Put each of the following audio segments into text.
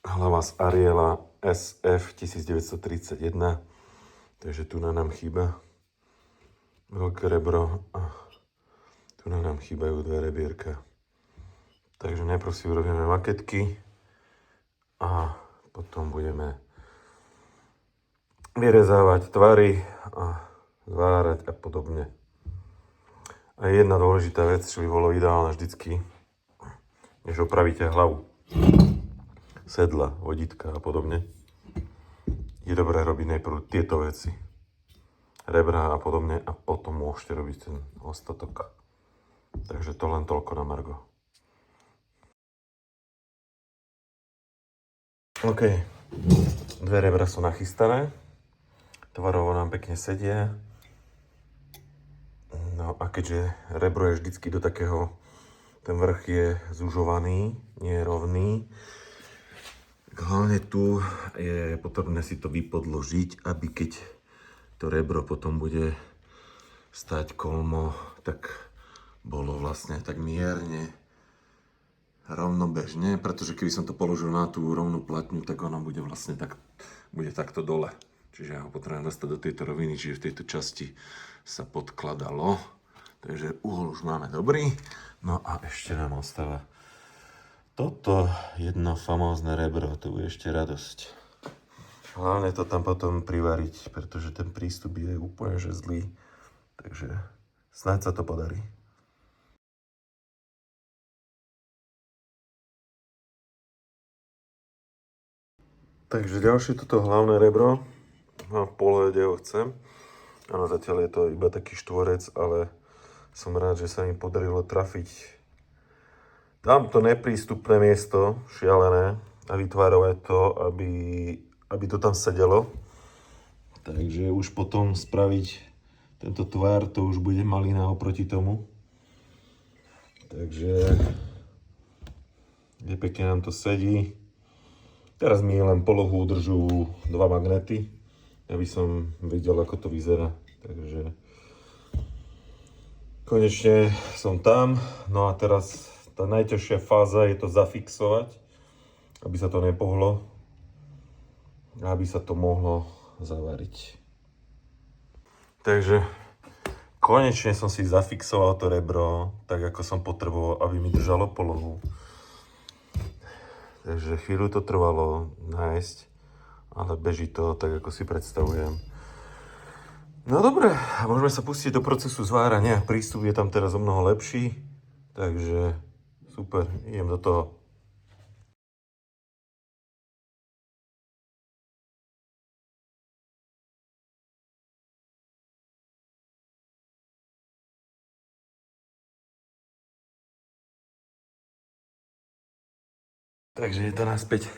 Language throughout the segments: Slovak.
hlava z Ariela SF 1931. Takže tu nám chýba veľké rebro a tu nám chýbajú dve rebierka. Takže najprv si urobíme maketky a potom budeme vyrezávať tvary a zvárať a podobne. A jedna dôležitá vec, čo by bolo ideálne vždycky, než opravíte hlavu, sedla, vodítka a podobne, je dobré robiť najprv tieto veci, rebra a podobne, a potom môžete robiť ten ostatok. Takže to len toľko na margo. OK, dve rebra sú nachystané, tvarovo nám pekne sedia. No a keďže rebro je vždycky do takého, ten vrch je zužovaný, nie je rovný, hlavne tu je potrebné si to vypodložiť, aby keď to rebro potom bude stať kolmo, tak bolo vlastne tak mierne rovnobežne, pretože keby som to položil na tú rovnú platňu, tak ona bude vlastne bude takto dole. Čiže ja ho potrebujem dostať do tejto roviny, čiže v tejto časti sa podkladalo. Takže uhol už máme dobrý. No a ešte nám ostáva toto jedno famózne rebro, to bude ešte radosť. Hlavne to tam potom privariť, pretože ten prístup je úplne že zlý. Takže snáď sa to podarí. Takže ďalšie toto hlavné rebro. No, v pohľade ho chcem. Áno, zatiaľ je to iba taký štvorec, ale som rád, že sa mi podarilo trafiť tamto neprístupné miesto, šialené, a vytvárovať to, aby to tam sedelo. Takže už potom spraviť tento tvár, to už bude malina oproti tomu. Takže je pekne nám to sedí. Teraz mi len polohu udržujú dva magnety, aby som videl, ako to vyzerá. Takže konečne som tam. No a teraz tá najťažšia fáza je to zafixovať, aby sa to nepohlo a aby sa to mohlo zavariť. Takže konečne som si zafixoval to rebro tak, ako som potreboval, aby mi držalo polohu. Takže chvíľu to trvalo nájsť, ale beží to tak, ako si predstavujem. No dobre, môžeme sa pustiť do procesu zvárania. Prístup je tam teraz o mnoho lepší, takže super, idem do toho. Takže je to naspäť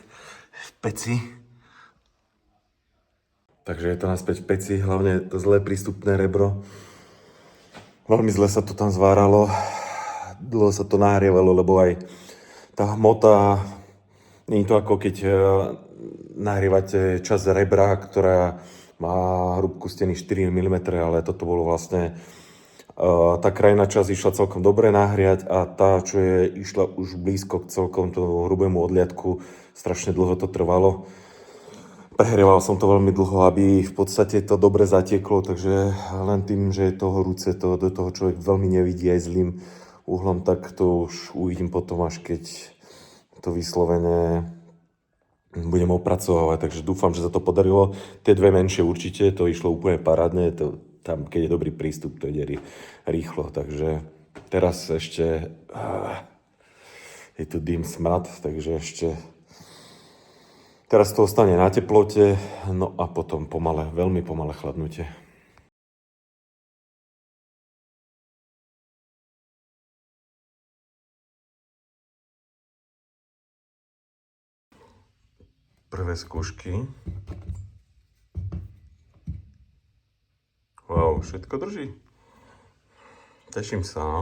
v peci. Hlavne to zlé prístupné rebro. Veľmi zle sa to tam zváralo. Dlho sa to nahrievalo, lebo aj tá hmota, nie je to ako keď nahrievate časť rebra, ktorá má hrúbku steny 4 mm, ale toto bolo vlastne tá krajná časť išla celkom dobre nahriať a tá, čo je išla už blízko k celkom tomu hrubému odliadku, strašne dlho to trvalo. Prehrieval som to veľmi dlho, aby v podstate to dobre zatieklo, takže len tým, že je to horúce, to do toho človek veľmi nevidí aj zlým uhlom, tak to už uvidím potom, až keď to vyslovene budem opracovať. Takže dúfam, že sa to podarilo. Tie dve menšie určite, to išlo úplne parádne, tam, keď je dobrý prístup, to ide rýchlo. Takže teraz ešte je tu dym, smrad, takže ešte teraz to ostane na teplote, no a potom veľmi pomalé chladnutie. Prvé skúšky. Wow, všetko drží. Teším sa, no.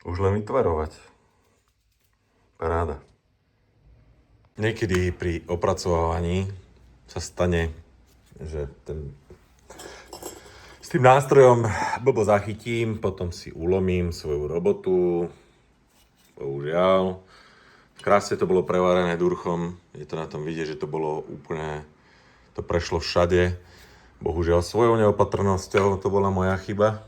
Už len vytvarovať. Paráda. Niekedy pri opracovávaní sa stane, že s tým nástrojom blbo zachytím, potom si ulomím svoju robotu. Bohužiaľ, Krásne to bolo prevarené durchom. Je to na tom vidieť, že to bolo úplne... To prešlo všade. Bohužiaľ svojou neopatrnosťou, to bola moja chyba.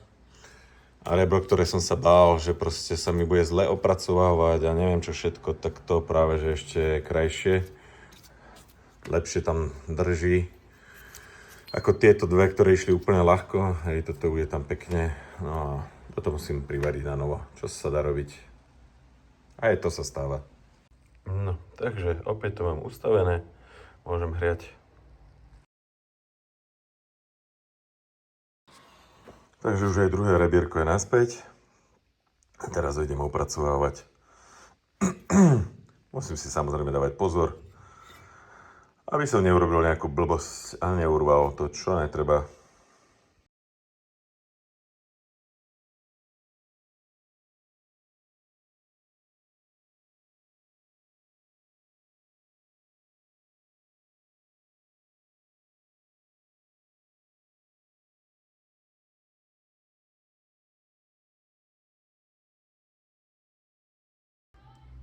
A rebro, ktoré som sa bál, že proste sa mi bude zle opracovávať a neviem čo všetko, tak to práve že ešte je krajšie. Lepšie tam drží. Ako tieto dve, ktoré išli úplne ľahko. Hej, toto bude tam pekne. No a toto musím privariť na novo. Čo sa dá robiť? Aj to sa stáva. No, takže opäť to mám ustavené. Môžem hriať. Takže už aj druhé rebierko je naspäť. A teraz ho idem opracovávať. Musím si samozrejme dávať pozor, aby som neurobil nejakú blbosť a neurval to, čo netreba.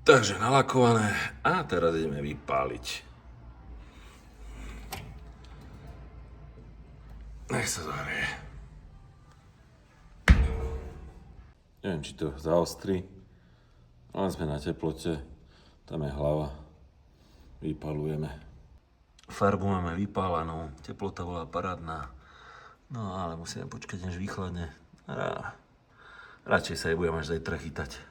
Takže nalakované a teraz ideme vypáliť. Nech sa zahrie. Neviem, či to zaostri, ale sme na teplote. Tam je hlava. Vypalujeme. Farbu máme vypálanú, teplota bola parádna. No ale musíme počkať, než vychladne. Radšej sa jej budem až zajtra chytať.